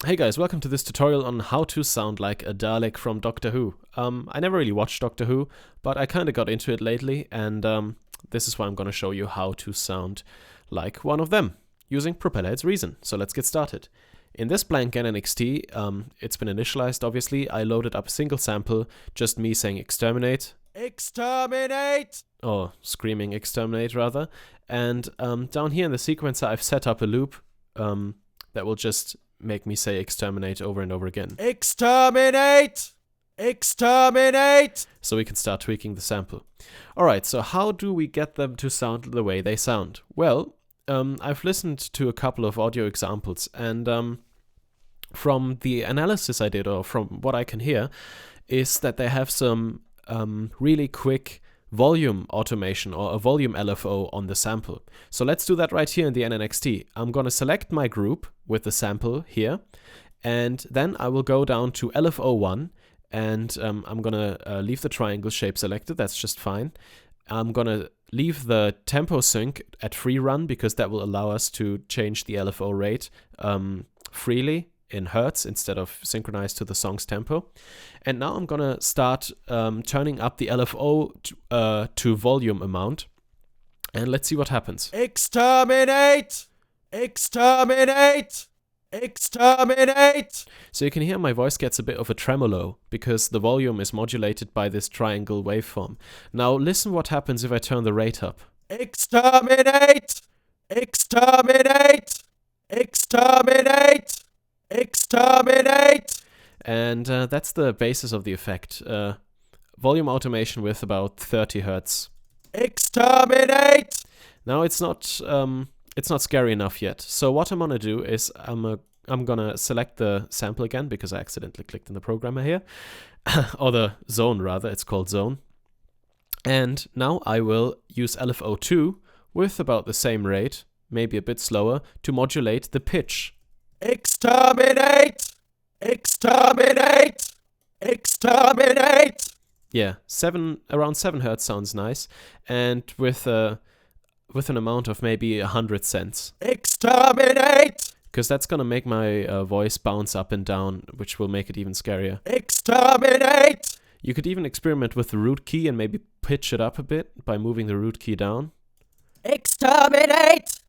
Hey guys, welcome to this tutorial on how to sound like a Dalek from Doctor Who. I never really watched Doctor Who, but I kinda got into it lately, and this is why I'm gonna show you how to sound like one of them, using Propellerhead's Reason. So let's get started. In this blank NNXT, it's been initialized obviously. I loaded up a single sample, just me saying exterminate. Exterminate! Or screaming exterminate rather. And down here in the sequencer I've set up a loop that will just make me say exterminate over and over again. Exterminate! Exterminate! So we can start tweaking the sample. Alright, so how do we get them to sound the way they sound? Well, I've listened to a couple of audio examples, and from the analysis I did, or from what I can hear, is that they have some really quick volume automation or a volume LFO on the sample. So let's do that right here in the NNXT. I'm gonna select my group with the sample here, and then I will go down to LFO1, and I'm gonna leave the triangle shape selected. That's just fine. I'm gonna leave the tempo sync at free run because that will allow us to change the LFO rate freely in hertz instead of synchronized to the song's tempo. And now I'm gonna start turning up the LFO to volume amount, and let's see what happens. Exterminate! Exterminate! Exterminate! So you can hear my voice gets a bit of a tremolo because the volume is modulated by this triangle waveform. Now listen what happens if I turn the rate up. Exterminate! Exterminate! Exterminate! Exterminate! And that's the basis of the effect. Volume automation with about 30 hertz. Exterminate! Now it's not scary enough yet. So what I'm gonna do is I'm gonna select the sample again because I accidentally clicked in the programmer here. Or the zone rather, it's called zone. And now I will use LFO2 with about the same rate, maybe a bit slower, to modulate the pitch. Exterminate! Exterminate! Exterminate! Yeah, around 7 hertz sounds nice, and with an amount of maybe 100 cents. Exterminate! Because that's gonna make my voice bounce up and down, which will make it even scarier. Exterminate! You could even experiment with the root key and maybe pitch it up a bit by moving the root key down. Exterminate!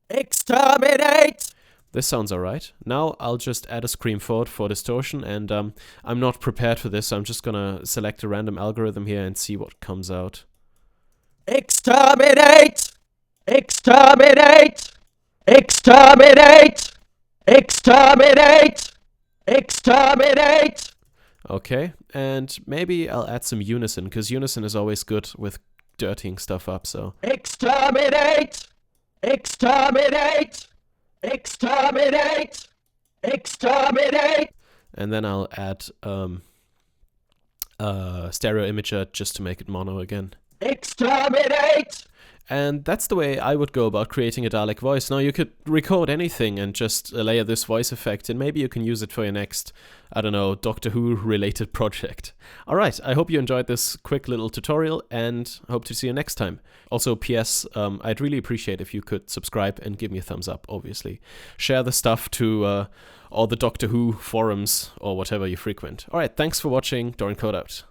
Exterminate! This sounds alright. Now I'll just add a scream forward for distortion, and I'm not prepared for this, so I'm just gonna select a random algorithm here and see what comes out. Exterminate! Exterminate! Exterminate! Exterminate! Exterminate! Okay, and maybe I'll add some unison, because unison is always good with dirtying stuff up, so. Exterminate! Exterminate! Exterminate! Exterminate! And then I'll add stereo imager just to make it mono again. Exterminate! And that's the way I would go about creating a Dalek voice. Now you could record anything and just layer this voice effect, and maybe you can use it for your next, I don't know, Doctor Who related project. Alright, I hope you enjoyed this quick little tutorial, and hope to see you next time. Also, PS, I'd really appreciate if you could subscribe and give me a thumbs up, obviously. Share the stuff to all the Doctor Who forums or whatever you frequent. Alright, thanks for watching. Doran Code out.